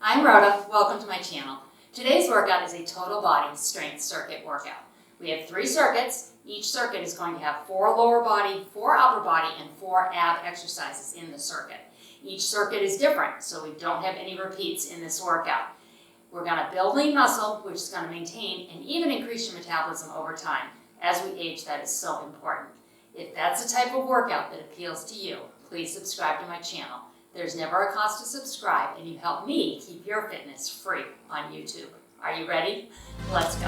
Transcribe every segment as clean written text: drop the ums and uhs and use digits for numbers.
I'm Rhoda, welcome to my channel. Today's workout is a total body strength circuit workout. We have 3 circuits. Each circuit is going to have 4 lower body, 4 upper body, and 4 ab exercises in the circuit. Each circuit is different, so we don't have any repeats in this workout. We're going to build lean muscle, which is going to maintain and even increase your metabolism over time. As we age, that is so important. If that's the type of workout that appeals to you, please subscribe to my channel. There's never a cost to subscribe, and you help me keep your fitness free on YouTube. Are you ready? Let's go.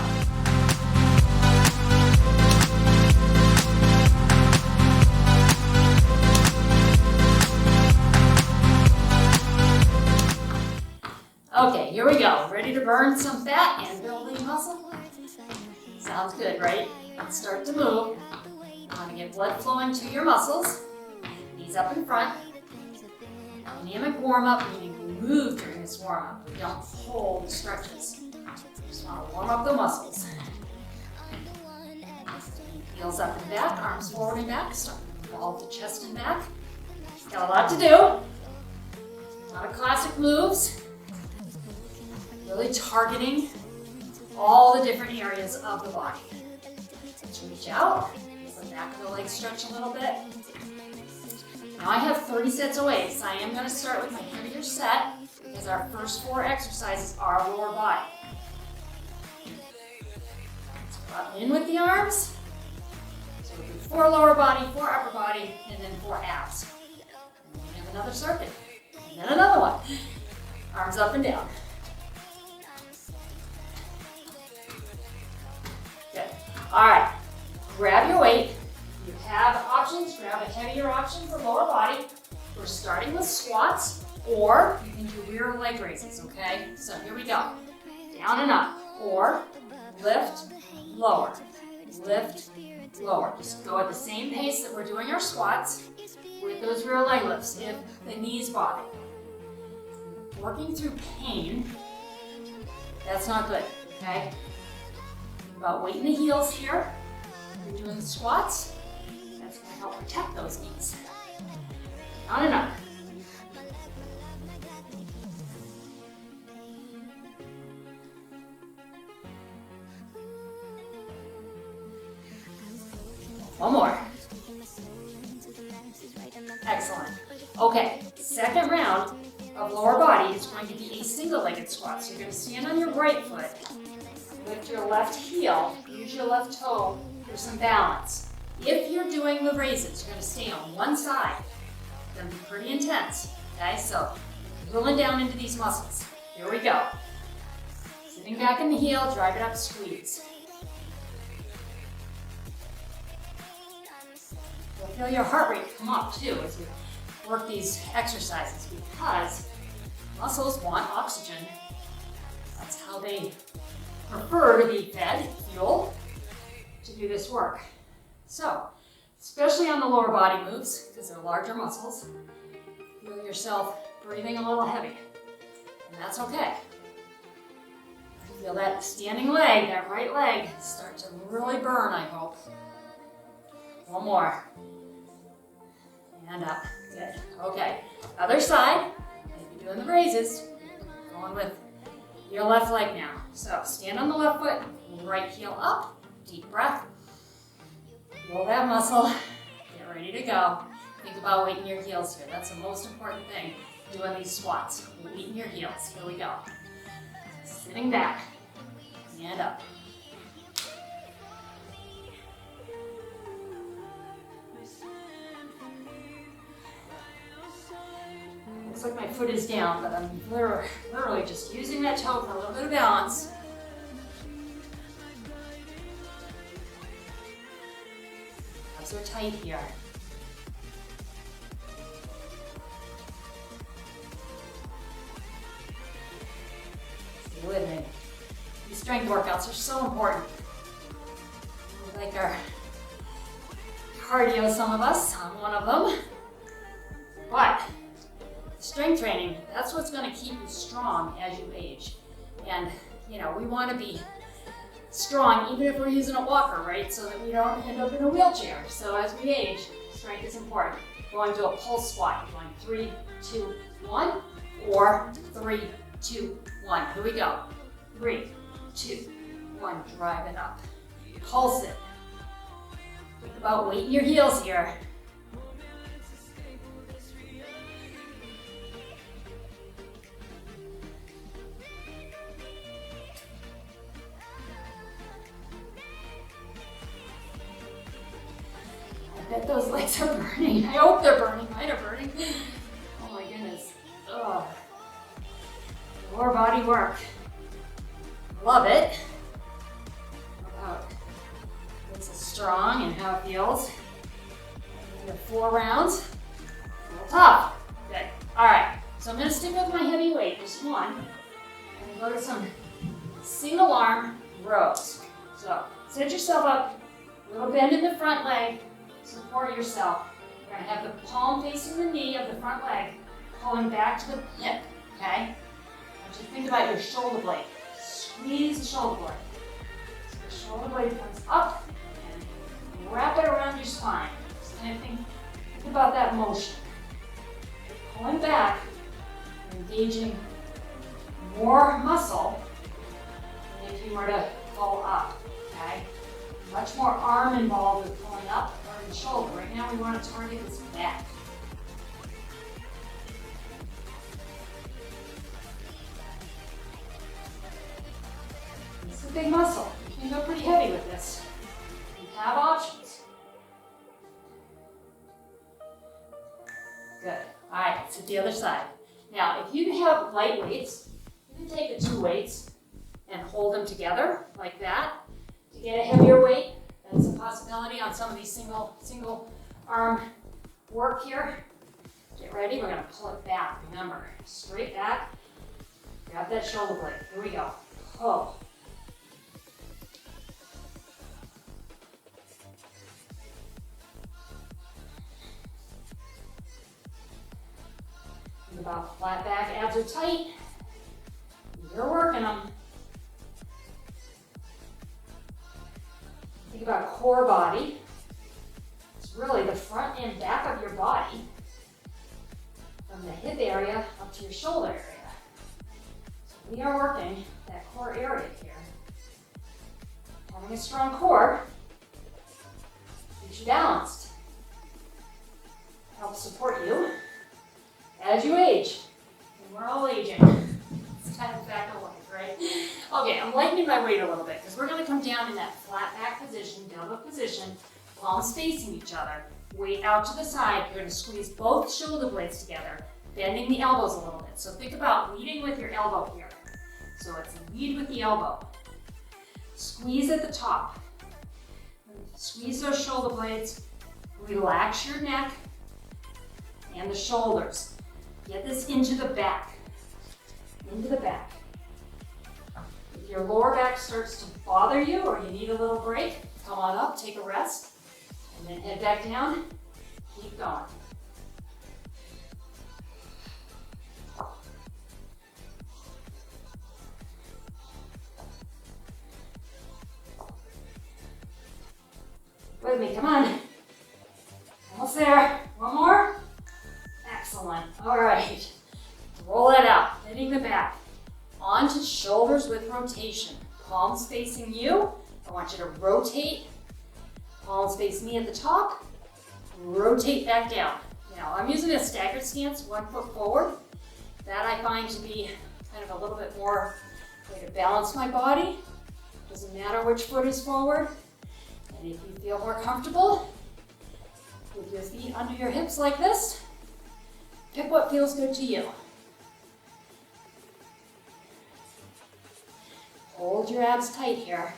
Okay, here we go. Ready to burn some fat and build lean muscle? Sounds good, right? Let's start to move. You want to get blood flowing to your muscles. Knees up in front. Dynamic warm-up, meaning we move during this warm-up. We don't hold stretches. Just want to warm up the muscles. Heels up and back, arms forward and back. Start to ball the chest and back. Got a lot to do. A lot of classic moves. Really targeting all the different areas of the body. Let's reach out. Let the back of the legs stretch a little bit. Now I have 30 sets of weights. I am going to start with my heavier set because our first 4 exercises are lower body. Let's go in with the arms. So we do 4 lower body, 4 upper body, and then 4 abs. And then we have another circuit. And then another one. Arms up and down. Good. All right. Grab your weight. You have options, grab a heavier option for lower body. We're starting with squats, or you can do rear leg raises, okay? So here we go. Down and up, or lift, lower, lift, lower. Just go at the same pace that we're doing our squats with those rear leg lifts if the knees bother. Working through pain, that's not good, okay? Think about weight in the heels here. You're doing the squats. That's going to help protect those knees. Down and up. One more. Excellent. Okay, second round of lower body is going to be a single-legged squat. So you're going to stand on your right foot, lift your left heel, use your left toe for some balance. If you're doing the raises, you're going to stay on one side. It's going to be pretty intense. Okay, so drilling down into these muscles. Here we go. Sitting back in the heel, drive it up, squeeze. You'll feel your heart rate come up too as we work these exercises because muscles want oxygen. That's how they prefer to be fed, fuel, to do this work. So, especially on the lower body moves, because they're larger muscles, feel yourself breathing a little heavy, and that's okay. Feel that standing leg, that right leg, start to really burn, I hope. One more. And up. Good. Okay. Other side, if you're doing the raises, going with your left leg now. So, stand on the left foot, right heel up, deep breath. Feel that muscle. Get ready to go. Think about weight in your heels here. That's the most important thing doing these squats. Weight in your heels. Here we go. Sitting back and up. Looks like my foot is down, but I'm literally just using that toe for a little bit of balance. Are tight here. Stay with me. These strength workouts are so important. We like our cardio, some of us. I'm one of them. But strength training, that's what's going to keep you strong as you age. And, you know, we want to be strong even if we're using a walker, right? So that we don't end up in a wheelchair. So as we age, strength is important. Going to a pulse squat, you're going 3, 2, 1, or 3, 2, 1. Here we go. 3, 2, 1. Drive it up. Pulse it. Think about weight in your heels here. I bet those legs are burning. I hope they're burning. Mine are burning. Oh my goodness. Ugh. Lower body work. Love it. Love how it makes us strong and how it feels. Another 4 rounds. A little tough. Good. All right. So I'm going to stick with my heavy weight, just one. I'm going to go to some single arm rows. So set yourself up. A little bend in the front leg. Support yourself. You're going to have the palm facing the knee of the front leg, pulling back to the hip, okay? I want you to think about your shoulder blade. Squeeze the shoulder blade. So the shoulder blade comes up and wrap it around your spine. Just kind of think about that motion. Pulling back and engaging more muscle than if you were to pull up, okay? Much more arm involved with pulling up or the shoulder. Right now we want to target this back. This is a big muscle. You can go pretty heavy with this. You have options. Good. All right, let's hit the other side. Now, if you have light weights, you can take the 2 weights and hold them together like that. To get a heavier weight, that's a possibility on some of these single arm work here. Get ready, we're gonna pull it back. Remember, straight back, grab that shoulder blade. Here we go. Pull. Think about flat back, abs are tight. You're working them. Think about core body. It's really the front and back of your body from the hip area up to your shoulder area. So we are working that core area here. Having a strong core keeps you balanced. Helps support you as you age. And we're all aging. It's kind of fact of life, right? Okay, I'm lightening my weight a little bit because we're going to come down in that flat back position, downward position, palms facing each other, weight out to the side. You're going to squeeze both shoulder blades together, bending the elbows a little bit. So think about leading with your elbow here. So it's lead with the elbow. Squeeze at the top. Squeeze those shoulder blades. Relax your neck and the shoulders. Get this into the back. Into the back. If your lower back starts to bother you or you need a little break, come on up, take a rest, and then head back down. Keep going. With me, come on. Almost there. One more. Excellent. All right. Roll that out, hitting the back. Onto shoulders with rotation. Palms facing you. I want you to rotate. Palms face me at the top. Rotate back down. Now, I'm using a staggered stance, 1 foot forward. That I find to be kind of a little bit more way to balance my body. Doesn't matter which foot is forward. And if you feel more comfortable with your feet under your hips like this, pick what feels good to you. Hold your abs tight here.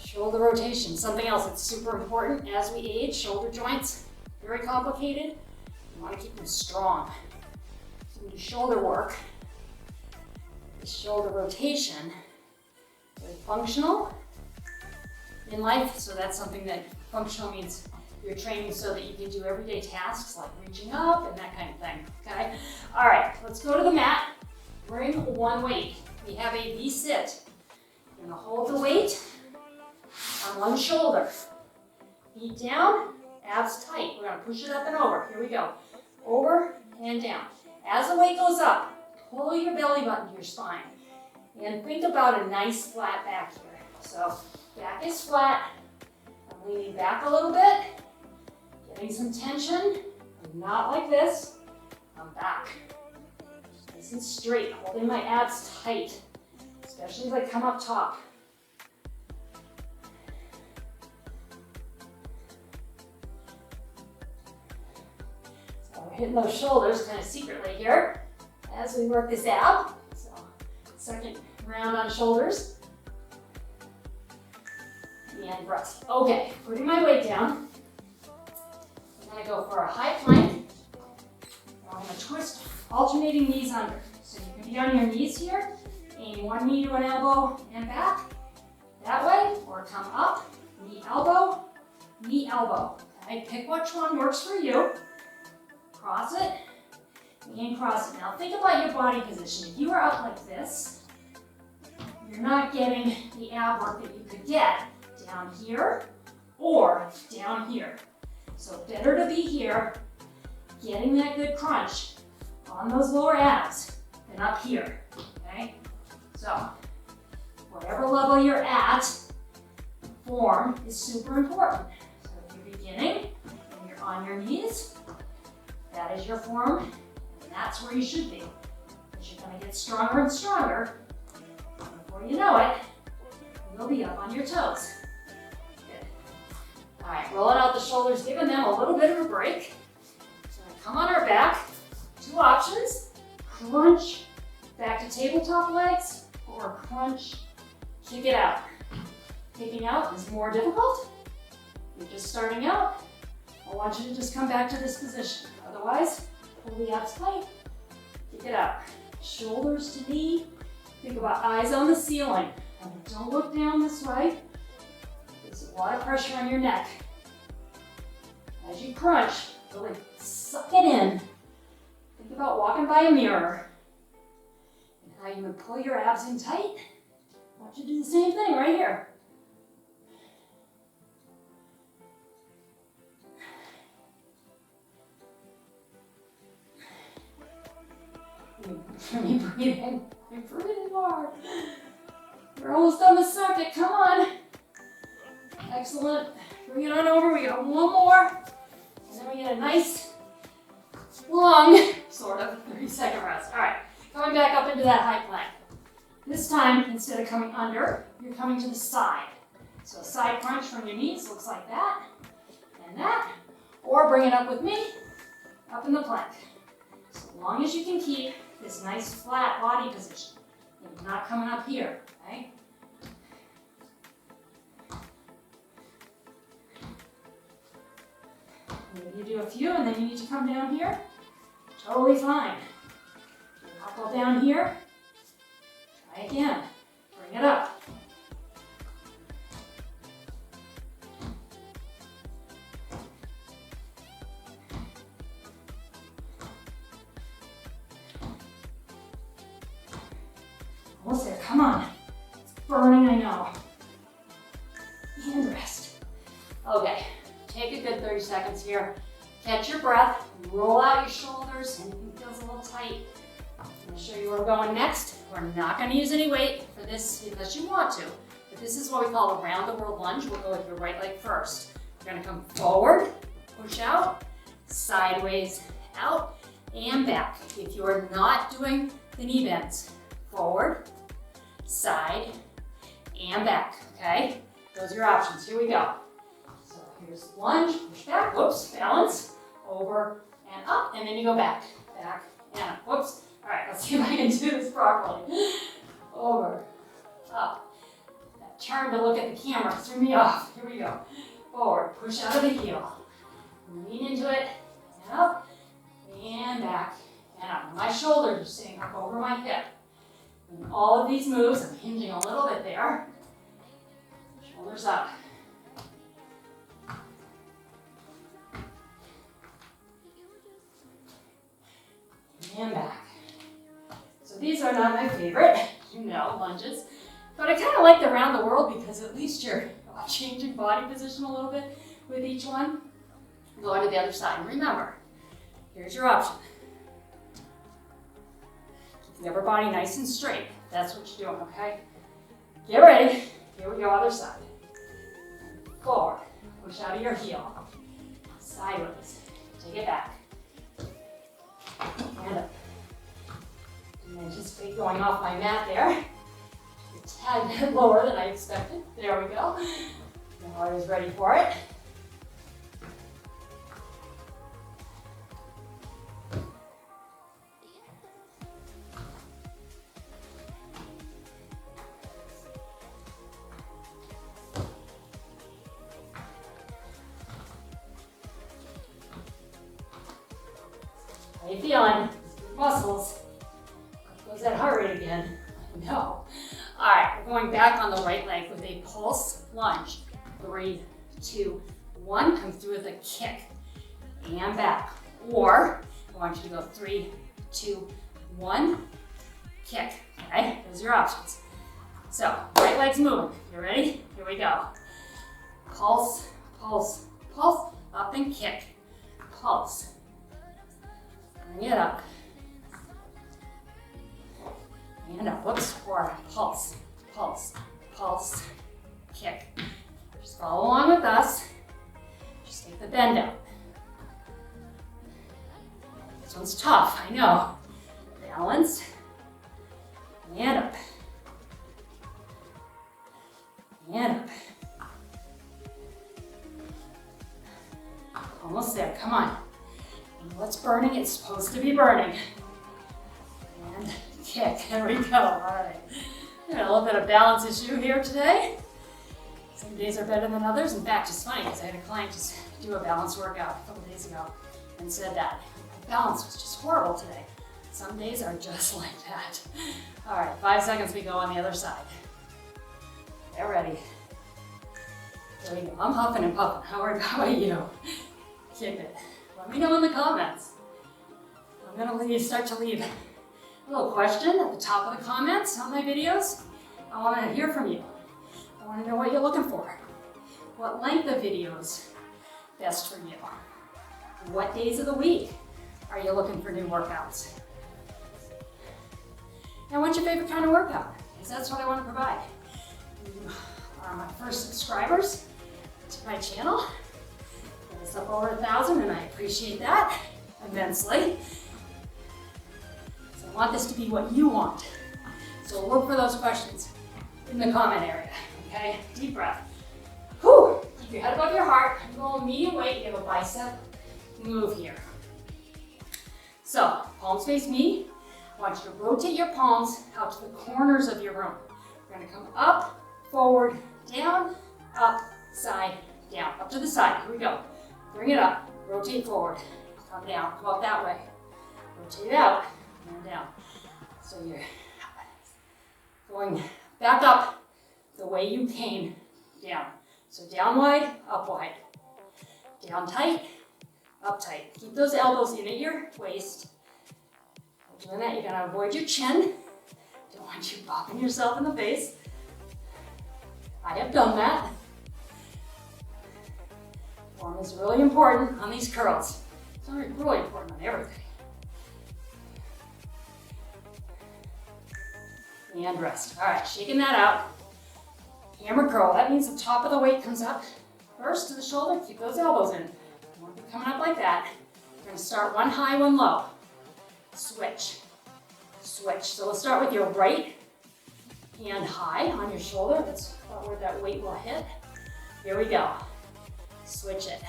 Shoulder rotation, something else that's super important as we age. Shoulder joints, very complicated. You want to keep them strong. So when you do shoulder work, the shoulder rotation, very functional in life. So that's something that functional means you're training so that you can do everyday tasks like reaching up and that kind of thing, okay? All right, let's go to the mat. Bring one weight. We have a V-sit. You're gonna hold the weight on one shoulder. Feet down, abs tight. We're gonna push it up and over. Here we go. Over and down. As the weight goes up, pull your belly button to your spine. And think about a nice flat back here. So back is flat. I'm leaning back a little bit, getting some tension. I'm not like this. I'm back. Nice and straight, holding my abs tight, especially as I come up top. So we're hitting those shoulders kind of secretly here as we work this ab. So second round on shoulders. And rest. Okay, putting my weight down. I'm gonna go for a high plank. I'm gonna twist, alternating knees under. So you can be on your knees here, aim one knee to an elbow and back, that way, or come up, knee, elbow, okay? Pick which one works for you. Cross it, and cross it. Now think about your body position. If you are up like this, you're not getting the ab work that you could get down here or down here. So better to be here, getting that good crunch on those lower abs than up here, okay? So whatever level you're at, form is super important. So if you're beginning and you're on your knees, that is your form, and that's where you should be. Because you're gonna get stronger and stronger. And before you know it, you'll be up on your toes. All right, rolling out the shoulders, giving them a little bit of a break. So I come on our back, two options, crunch, back to tabletop legs, or crunch, kick it out. Kicking out is more difficult. You're just starting out. I want you to just come back to this position. Otherwise, pull the abs tight, kick it out. Shoulders to knee, think about eyes on the ceiling. And don't look down this way. There's a lot of pressure on your neck. As you crunch, really suck it in. Think about walking by a mirror and how you would pull your abs in tight. I want you to do the same thing right here. You're breathing hard. We're almost on the circuit, come on. Excellent. Bring it on over, we got one more. And then we get a nice, long, sort of, 30-second rest. All right, coming back up into that high plank. This time, instead of coming under, you're coming to the side. So a side crunch from your knees looks like that, and that. Or bring it up with me, up in the plank. So long as you can keep this nice flat body position. You're not coming up here, okay? Maybe you do a few and then you need to come down here. Totally fine. A couple down here. Try again. Bring it up. Almost there. Come on. It's burning, I know. And rest. Okay. Take a good 30 seconds here. Catch your breath, roll out your shoulders, anything feels a little tight. I'm going to show you where we're going next. We're not going to use any weight for this unless you want to, but this is what we call a round the world lunge. We'll go with your right leg first. We're going to come forward, push out, sideways, out, and back. If you are not doing the knee bends, forward, side, and back, okay? Those are your options. Here we go. Here's lunge, push back, whoops, balance, over and up, and then you go back, back, and up, whoops. All right, let's see if I can do this properly. Over, up. That turn to look at the camera threw me off. Here we go. Forward, push out of the heel. Lean into it, and up, and back, and up. My shoulders are staying up over my hip. In all of these moves, I'm hinging a little bit there. Shoulders up. And back. So these are not my favorite, lunges. But I kind of like the round the world because at least you're changing body position a little bit with each one. Go on to the other side. And remember, here's your option. Keep the upper body nice and straight. That's what you're doing, okay? Get ready. Here we go, other side. Forward. Push out of your heel. Sideways. Take it back. And up. And anticipate going off my mat there. A tad bit lower than I expected. There we go. Now I was ready for it. How you feeling? Muscles. Goes that heart rate again? No. All right, we're going back on the right leg with a pulse lunge. 3, 2, 1. Come through with a kick and back. Or I want you to go 3, 2, 1. Kick. Okay, those are your options. So right leg's moving. You ready? Here we go. Pulse, pulse, pulse. Up and kick. Pulse. Bring it up. And up. Whoops. Or pulse, pulse, pulse, kick. Just follow along with us. Just take the bend out. This one's tough, I know. Balance. And up. And up. Almost there. Come on. And what's burning? It's supposed to be burning. And kick. There we go. All right. A little bit of balance issue here today. Some days are better than others. In fact, it's funny because I had a client just do a balance workout a couple days ago and said that the balance was just horrible today. Some days are just like that. All right, 5 seconds, we go on the other side. Get ready. There we go. I'm huffing and puffing. How about you? Kick it. Let me know in the comments. I'm gonna start to leave a little question at the top of the comments on my videos. I want to hear from you. I want to know what you're looking for. What length of videos best for you? What days of the week are you looking for new workouts? And what's your favorite kind of workout? Because that's what I want to provide. You are my first subscribers to my channel. It's up over 1,000 and I appreciate that immensely. So I want this to be what you want. So look for those questions in the comment area, okay? Deep breath. Whew. Keep your head above your heart. Go medium weight. You have a bicep move here. So palms face me. I want you to rotate your palms out to the corners of your room. We're going to come up, forward, down, up, side, down. Up to the side. Here we go. Bring it up. Rotate forward. Come down. Come up that way. Rotate out and down. So you're going back up the way you came down. So down wide, up wide. Down tight, up tight. Keep those elbows in at your waist. While doing that, you're gonna avoid your chin. Don't want you popping yourself in the face. I have done that. Form is really important on these curls. It's really important on everything. And rest. All right, shaking that out. Hammer curl. That means the top of the weight comes up first to the shoulder. Keep those elbows in. You want to be coming up like that. You're going to start one high, one low. Switch. Switch. So we'll start with your right hand high on your shoulder. That's about where that weight will hit. Here we go. Switch it.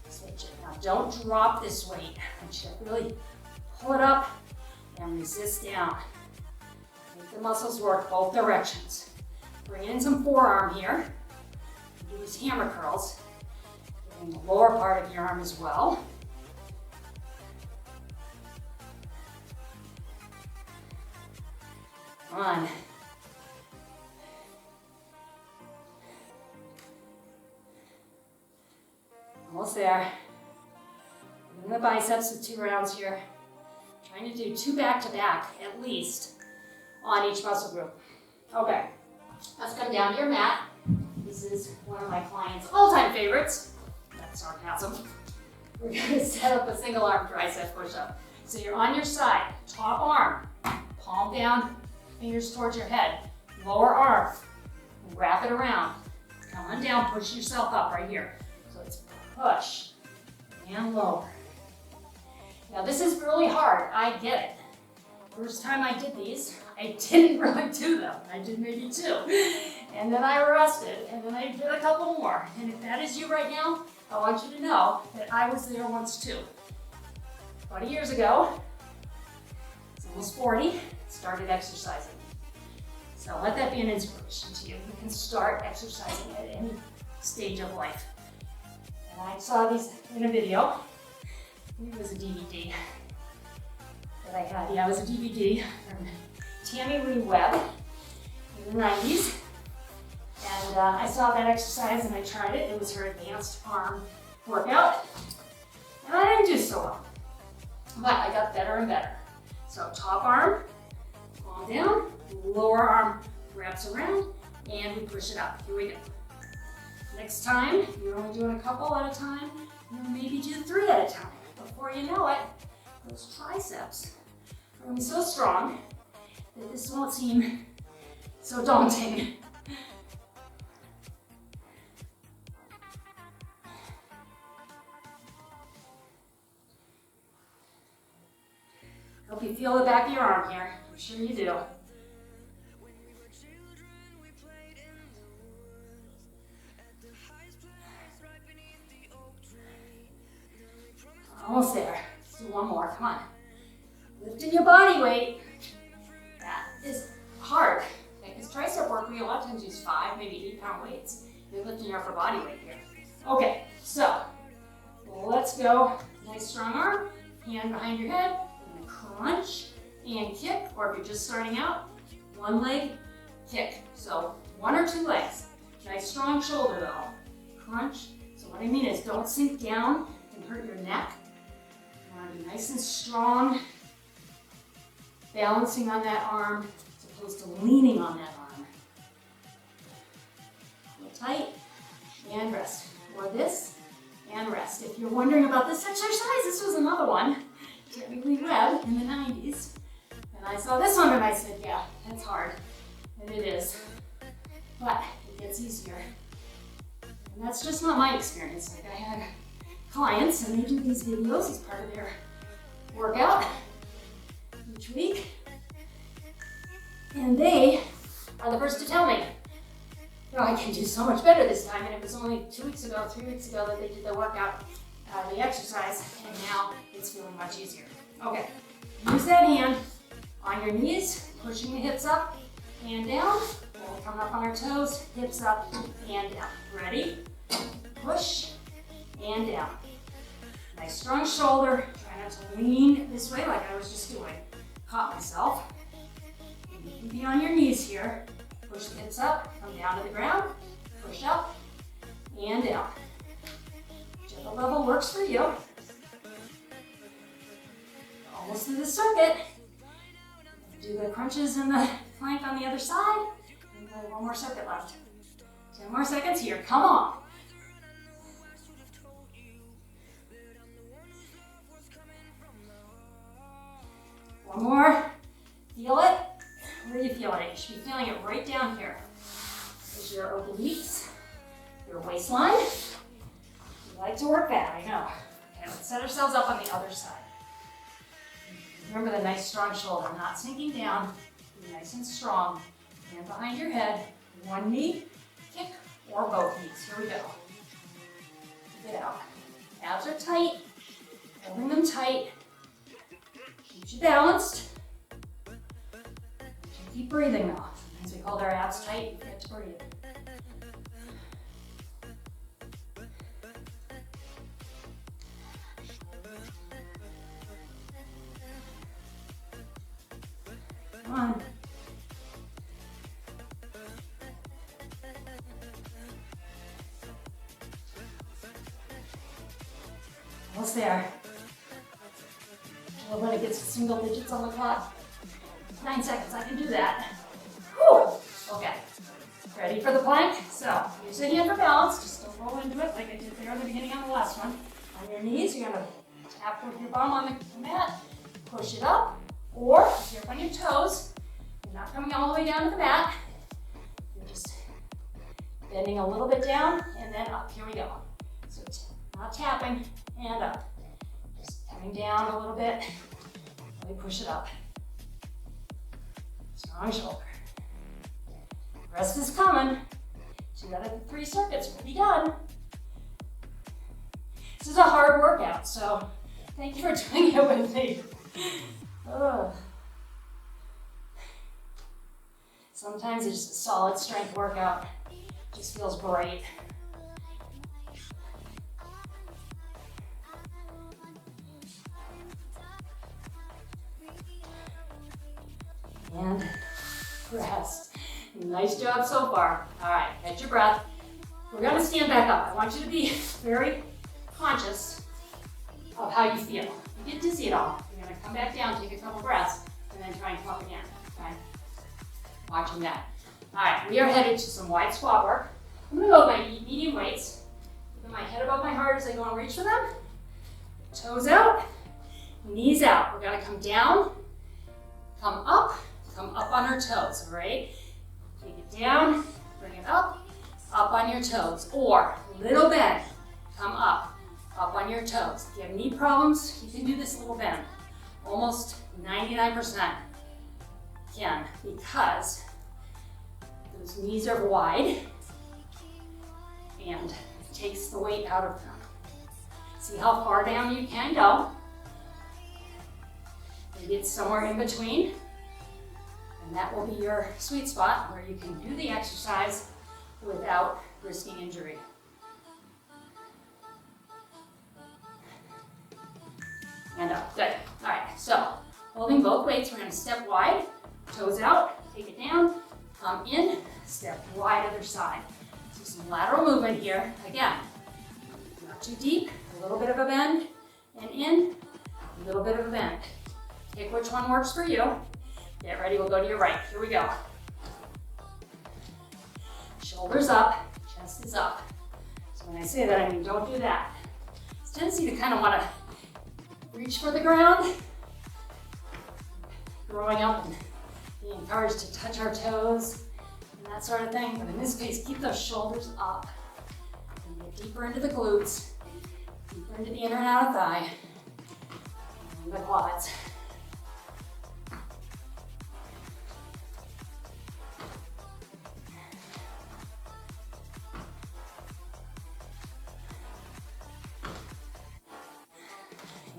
Switch it. Now don't drop this weight. I want you to really pull it up and resist down. Make the muscles work both directions. Bring in some forearm here. Do these hammer curls. Bring the lower part of your arm as well. Come on. Almost there. In the biceps with 2 rounds here. Trying to do 2 back-to-back at least on each muscle group. Okay, let's come down to your mat. This is one of my clients' all-time favorites. That's sarcasm. we're gonna set up a single arm tricep push-up. So you're on your side, top arm, palm down, fingers towards your head, lower arm, wrap it around. Come on down, push yourself up right here. So it's push and lower. Now this is really hard, I get it. First time I did these, I didn't really do them. I did maybe 2. And then I rested, and then I did a couple more. And if that is you right now, I want you to know that I was there once too. 20 years ago, it's almost 40, started exercising. So let that be an inspiration to you. You can start exercising at any stage of life. And I saw these in a video. It was a DVD that I had. Yeah, it was a DVD from Tammy Lee Webb in the 90s. And I saw that exercise and I tried it. It was her advanced arm workout. And I didn't do so well. But I got better and better. So top arm, palm down, lower arm wraps around, and we push it up. Here we go. Next time, you're only doing a couple at a time. You'll maybe do 3 at a time. Before you know it, those triceps are going to be so strong that this won't seem so daunting. Hope you feel the back of your arm here. I'm sure you do. Almost there. Let's do one more. Come on. Lifting your body weight. That is hard. Because tricep work, we a lot of times use 5, maybe 8-pound weights. You're lifting your upper body weight here. Okay, so let's go. Nice strong arm. Hand behind your head. Crunch and kick, or if you're just starting out, one leg, kick. So 1 or 2 legs. Nice strong shoulder though. Crunch. So what I mean is don't sink down and hurt your neck. You want to be nice and strong, balancing on that arm as opposed to leaning on that arm. Hold tight and rest. Or this and rest. If you're wondering about this exercise, this was another one. Tammy Lee Webb in the 90s. And I saw this one and I said, yeah, that's hard. And it is. But it gets easier. And that's just not my experience. Like I had clients and they do these videos as part of their workout each week. And they are the first to tell me, oh, I can do so much better this time. And it was only 2 weeks ago, 3 weeks ago that they did the workout, the exercise, and now it's feeling much easier. Okay, use that hand on your knees, pushing the hips up and down. We'll come up on our toes, hips up and down. Ready? Push and down. Nice strong shoulder. Try not to lean this way like I was just doing. Caught myself. You can be on your knees here. Push the hips up, come down to the ground, push up and down. Whichever level works for you. Almost through the circuit. Do the crunches and the plank on the other side. And we have 1 more circuit left. 10 more seconds here. Come on. One more. Feel it? Where are you feeling it? You should be feeling it right down here. There's your obliques, your waistline. You like to work that, I know. Okay, let's set ourselves up on the other side. Remember the nice strong shoulder, not sinking down. Be nice and strong. Hand behind your head. One knee, kick, or both knees. Here we go. Keep it out. Abs are tight. Holding them tight. Keep you balanced. Keep breathing though. Sometimes we hold our abs tight and forget to breathe. Come on. Almost there. Well, when it gets to single digits on the clock. 9 seconds, I can do that. Whew. Okay, ready for the plank? So, use the hand for balance, just don't roll into it like I did there at the beginning on the last one. On your knees, you're gonna tap with your bum on the mat, push it up, or if you're up on your toes, you're not coming all the way down to the mat. You're just bending a little bit down and then up. Here we go. So not tapping and up. Just coming down a little bit. Let me push it up. Strong shoulder. Rest is coming. 2 out of the 3 circuits will be done. This is a hard workout, so thank you for doing it with me. Ugh. Sometimes it's just a solid strength workout. Just feels great. And rest. Nice job so far. All right, catch your breath. We're gonna stand back up. I want you to be very conscious of how you feel. You get dizzy at all, you're gonna come back down, take a couple breaths, and then try and come up again, okay? Watching that. All right, we are headed to some wide squat work. I'm gonna go with my medium weights. Keeping my head above my heart as I go and reach for them. Toes out, knees out. We're gonna come down, come up on our toes, all right? Take it down, bring it up on your toes. Or little bend, come up on your toes. If you have knee problems, you can do this little bend. Almost 99% can, because those knees are wide and it takes the weight out of them. See how far down you can go. Maybe it's somewhere in between, and that will be your sweet spot where you can do the exercise without risking injury. And up, good. All right, so holding both weights, we're gonna step wide, toes out, take it down, come in, step wide other side. So some lateral movement here. Again, not too deep, a little bit of a bend, and in, a little bit of a bend. Pick which one works for you. Get ready, we'll go to your right. Here we go. Shoulders up, chest is up. So when I say that, I mean don't do that. It's a tendency to kind of want to reach for the ground. Growing up and being encouraged to touch our toes and that sort of thing. But in this case, keep those shoulders up. And get deeper into the glutes, deeper into the inner and outer thigh, and the quads.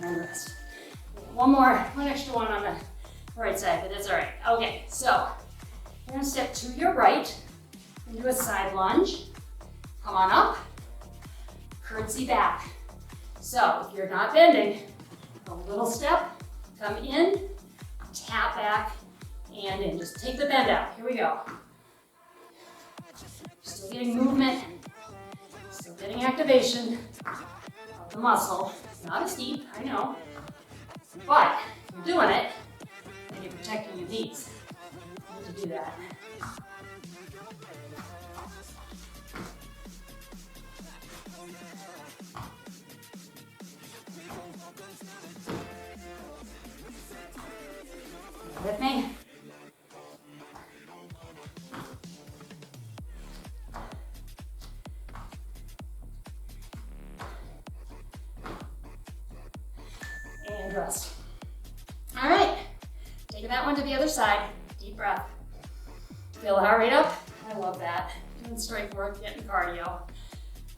And rest. One extra one on the right side, but that's all right. Okay, so you're gonna step to your right into a side lunge. Come on up, curtsy back. So if you're not bending, a little step, come in, tap back, and in. Just take the bend out. Here we go. Still getting movement, still getting activation of the muscle. Not as deep, I know, but you're doing it and you're protecting your knees. You need to do that. With me? And rest. All right, taking that one to the other side. Deep breath. Feel the heart rate up? I love that. Doing strength work, getting cardio.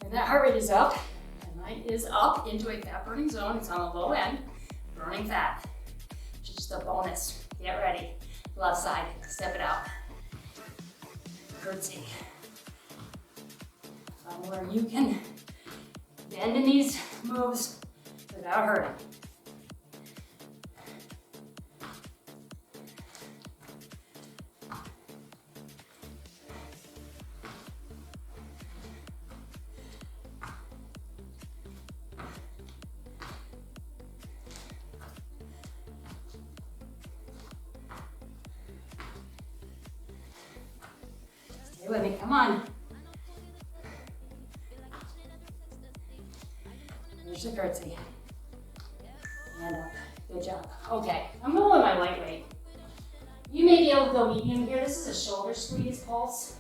And that heart rate is up, and mine is up into a fat burning zone. It's on the low end, burning fat. Just a bonus. Get ready. Left side, step it out. Curtsy. Where you can bend in these moves without hurting. Stay with me, come on. There's the curtsy. And up. Good job. Okay, I'm going with my lightweight. You may be able to go medium here. This is a shoulder squeeze pulse.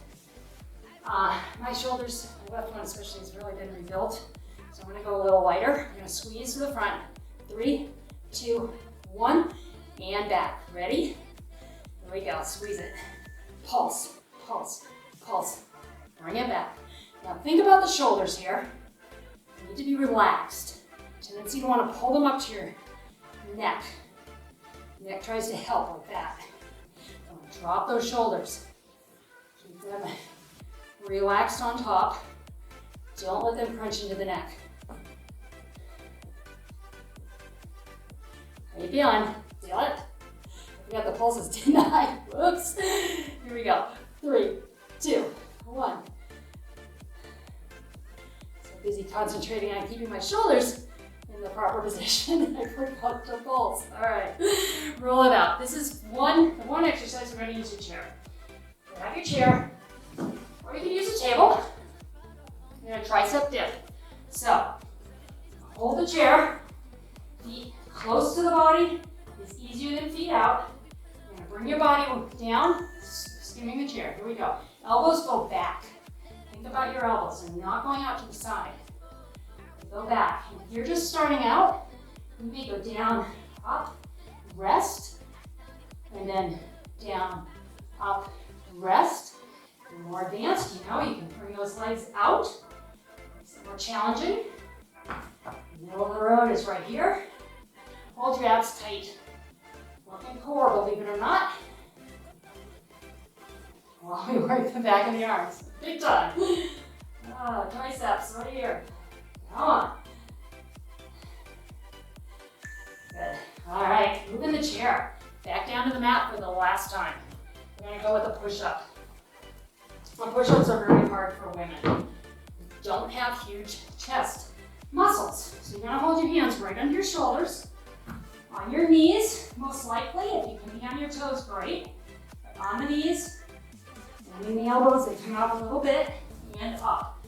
My shoulders, my left one especially, has really been rebuilt. So I'm going to go a little lighter. I'm going to squeeze to the front. 3, 2, 1, and back. Ready? There we go. Squeeze it. Pulse, pulse, pulse. Bring it back. Now think about the shoulders here. You need to be relaxed. Tendency to want to pull them up to your neck. Neck tries to help like that. Don't drop those shoulders. Keep them relaxed on top. Don't let them crunch into the neck. How you feeling? Feel it? I forgot the pulses, didn't I? Whoops. Here we go. 3, 2, 1. So busy concentrating on keeping my shoulders in the proper position. I forgot to pulse. All right. Roll it out. This is one exercise. We're going to use your chair. Grab your chair, or you can use a table. You're going to tricep dip. So hold the chair. Feet close to the body. It's easier than feet out. You're going to bring your body down, skimming the chair. Here we go. Elbows go back. Think about your elbows and not going out to the side. Go back. If you're just starting out, you may go down, up, rest, and then down, up, rest. If you're more advanced, you can bring those legs out. It's more challenging. The middle of the road is right here. Hold your abs tight. Working core, believe it or not. While we work the back of the arms. Big time. Triceps right here. Come on. Good. All right, move in the chair. Back down to the mat for the last time. We're going to go with a push-up. Push-ups are very hard for women who don't have huge chest muscles. So you're going to hold your hands right under your shoulders, on your knees, most likely. If you can be on your toes, great. But on the knees, bending the elbows, they come out a little bit, and up.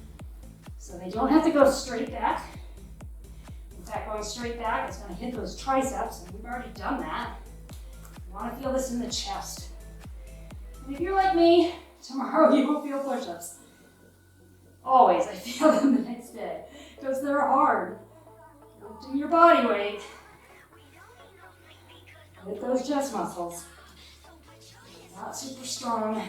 So they don't have to go straight back. In fact, going straight back is going to hit those triceps, and we've already done that. You want to feel this in the chest. And if you're like me, tomorrow you will feel push-ups. Always, I feel them the next day, because they're hard. Lifting your body weight. Hit those chest muscles. Not super strong.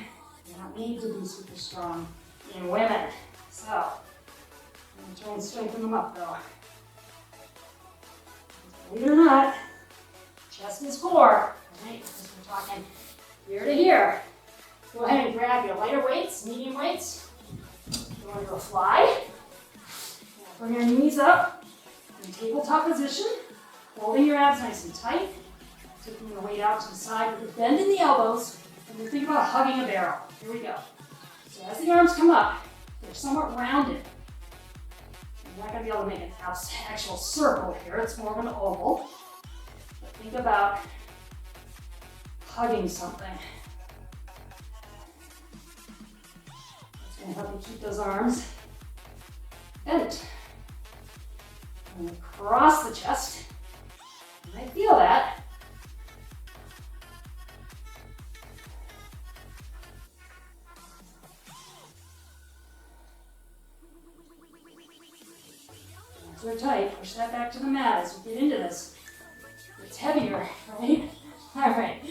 You don't need to be super strong in women. So, I'm going to try and strengthen them up though. Believe it or not, chest is core. Right? Because we're talking here to here. Go ahead and grab your lighter weights, medium weights. You want to go fly. Now bring your knees up in tabletop position, holding your abs nice and tight. Taking the weight out to the side with a bend in the elbows, and we're thinking about hugging a barrel. Here we go. So as the arms come up, they're somewhat rounded. You're not going to be able to make an actual circle here. It's more of an oval. But think about hugging something. That's going to help you keep those arms bent. And across the chest. You might feel that. They're tight. Push that back to the mat as we get into this. It's heavier, right? All right.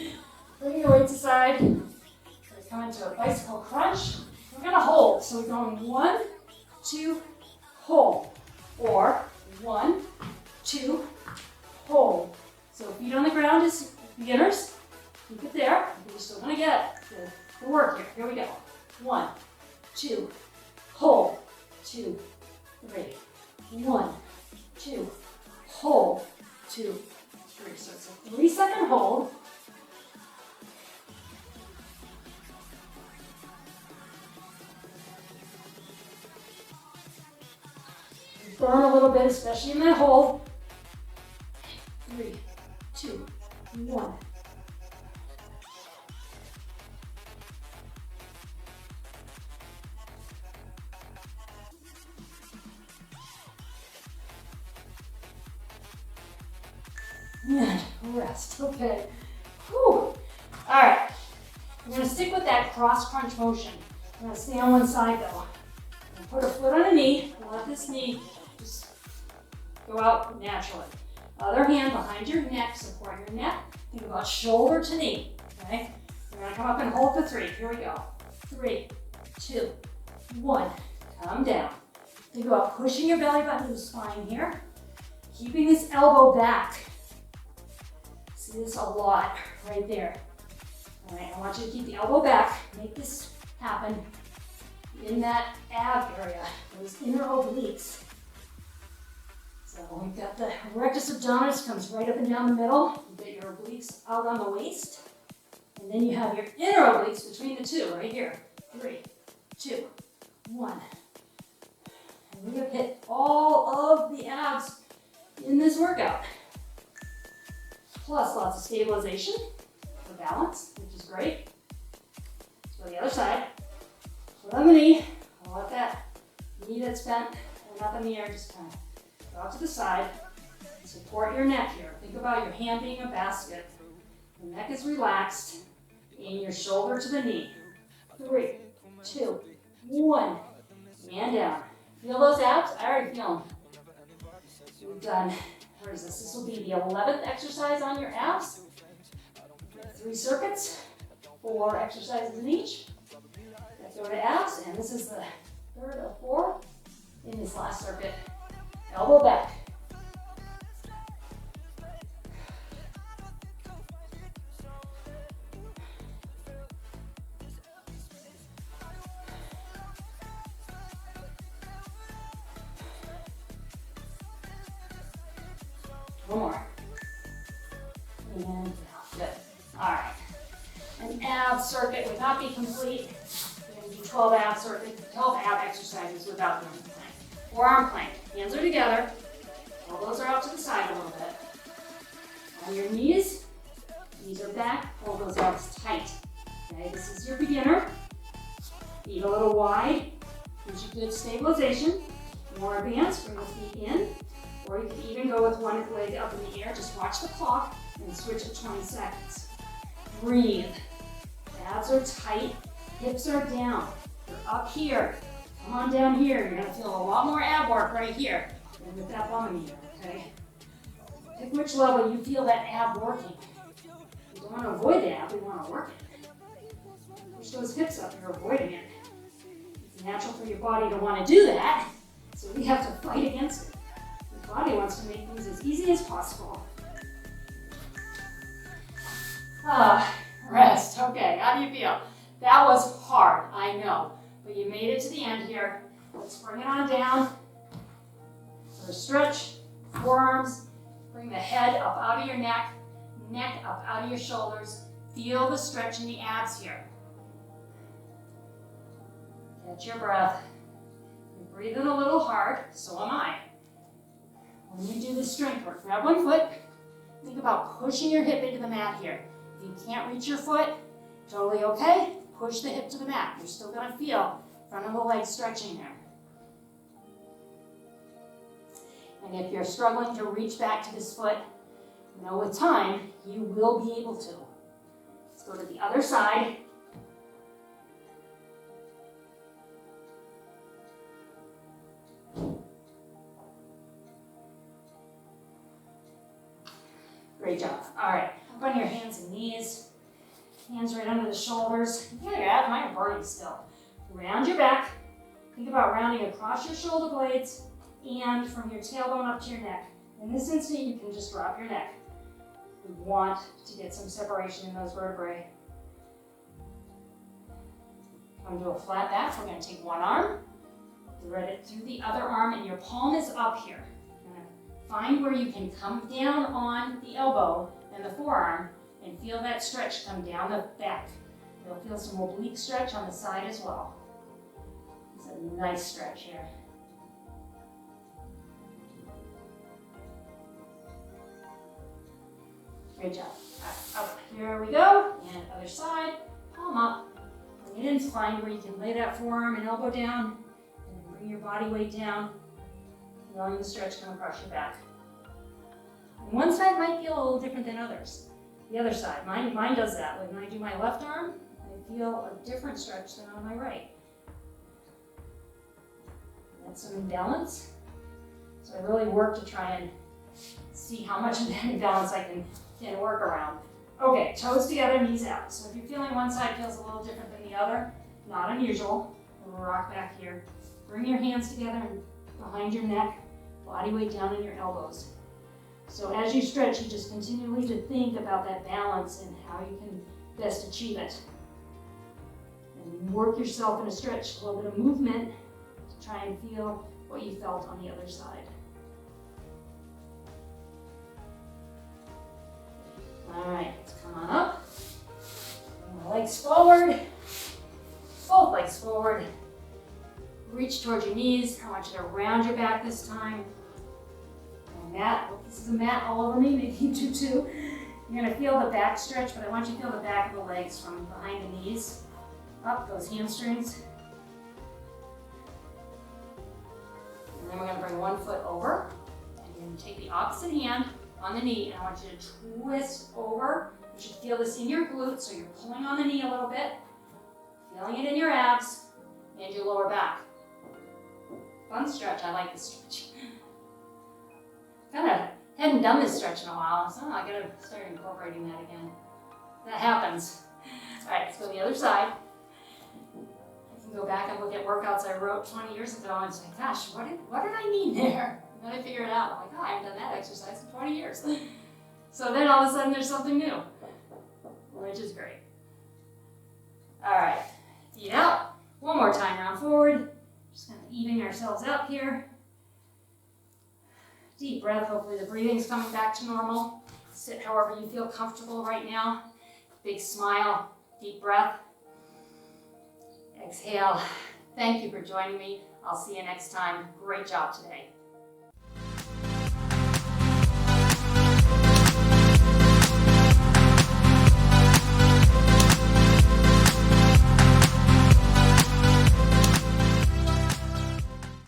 Bring your weights aside. We're coming to a bicycle crunch. We're going to hold. So we're going 1, 2, hold. Or 1, 2, hold. So feet on the ground is beginners. Keep it there. You're still going to get the work here. Here we go. 1, 2, hold. 2, 3. 1, 2, hold, 2, 3. So it's a 3-second hold. Burn a little bit, especially in that hold. 3, 2, 1. and rest. Okay. Whew. All right. We're going to stick with that cross crunch motion. I'm going to stay on one side though. Put a foot on a knee. Let this knee just go out naturally. Other hand behind your neck, support your neck. Think about shoulder to knee. Okay? We're going to come up and hold for 3. Here we go. 3, 2, 1. Come down. Think about pushing your belly button to the spine here. Keeping this elbow back. See this a lot right there. All right, I want you to keep the elbow back. Make this happen in that ab area, those inner obliques. So we've got the rectus abdominis comes right up and down the middle. You get your obliques out on the waist. And then you have your inner obliques between the two, right here. 3, 2, 1. And we're going to hit all of the abs in this workout. Plus lots of stabilization for balance, which is great. Let's go to the other side. Foot on the knee. I'll let that knee that's bent and up in the air just kind of go out to the side. Support your neck here. Think about your hand being a basket. The neck is relaxed and your shoulder to the knee. 3, 2, 1. And down. Feel those abs? I already feel them. We've done, where is this? This will be the 11th exercise on your abs. 3 circuits, 4 exercises in each. Let's go to abs, and this is the 3rd of 4 in this last circuit. Elbow back. One more. And down. Good. All right. An ab circuit would not be complete. We're going to do 12 ab circuits, 12 ab exercises without doing the plank. Forearm plank. Hands are together. Elbows are out to the side a little bit. On your knees are back. Pull those elbows tight. Okay, this is your beginner. Feet a little wide. Gives you good stabilization. More advanced, bring the feet in. Or you can even go with one leg up in the air. Just watch the clock and switch at 20 seconds. Breathe. Abs are tight. Hips are down. You're up here. Come on down here. You're going to feel a lot more ab work right here than with that bum in the air, okay? Pick which level you feel that ab working. We don't want to avoid the ab. We want to work it. Push those hips up. You're avoiding it. It's natural for your body to want to do that, so we have to fight against it. The body wants to make things as easy as possible. Rest. Okay, how do you feel? That was hard, I know, but you made it to the end here. Let's bring it on down. So stretch, forearms, bring the head up out of your neck, neck up out of your shoulders. Feel the stretch in the abs here. Catch your breath. You're breathing a little hard, so am I. When you do the strength work, grab one foot. Think about pushing your hip into the mat here. If you can't reach your foot, totally okay. Push the hip to the mat. You're still going to feel front of the leg stretching there. And if you're struggling to reach back to this foot, know with time, you will be able to. Let's go to the other side. Great job. All right, up on your hands and knees. Hands right under the shoulders. Yeah, your abs might burn still. Round your back. Think about rounding across your shoulder blades and from your tailbone up to your neck. In this instant, you can just drop your neck. We want to get some separation in those vertebrae. Come to a flat back. We're going to take one arm, thread it through the other arm, and your palm is up here. Find where you can come down on the elbow and the forearm and feel that stretch come down the back. You'll feel some oblique stretch on the side as well. It's a nice stretch here. Great job. All right, up. Here we go. And other side. Palm up. Bring it in. Find where you can lay that forearm and elbow down. And then bring your body weight down. Allowing the stretch come across your back. And one side might feel a little different than others. The other side, mine does that. When I do my left arm, I feel a different stretch than on my right. That's some imbalance. So I really work to try and see how much of that imbalance I can work around. Okay, toes together, knees out. So if you're feeling one side feels a little different than the other, not unusual. We'll rock back here. Bring your hands together and behind your neck, body weight down in your elbows. So as you stretch, you just continually to think about that balance and how you can best achieve it. And work yourself in a stretch, a little bit of movement to try and feel what you felt on the other side. All right, let's come on up. Bring my legs forward, both legs forward. Reach towards your knees. I want you to round your back this time. And mat, this is a mat all over me, maybe you do too. You're gonna feel the back stretch, but I want you to feel the back of the legs from behind the knees, up those hamstrings. And then we're gonna bring one foot over, and you're gonna take the opposite hand on the knee, and I want you to twist over. You should feel this in your glutes, so you're pulling on the knee a little bit, feeling it in your abs and your lower back. Fun stretch, I like this stretch. Kind of hadn't done this stretch in a while, so I gotta start incorporating that again. That happens. All right, let's go to the other side. I can go back and look at workouts I wrote 20 years ago and say, gosh, what did I mean there? And then I figure it out. I'm like, oh, I haven't done that exercise in 20 years. So then all of a sudden there's something new, which is great. All right, feet out. One more time, round forward. Just kind of evening ourselves out here. Deep breath, hopefully the breathing's coming back to normal. Sit however you feel comfortable right now. Big smile, deep breath. Exhale. Thank you for joining me. I'll see you next time. Great job today.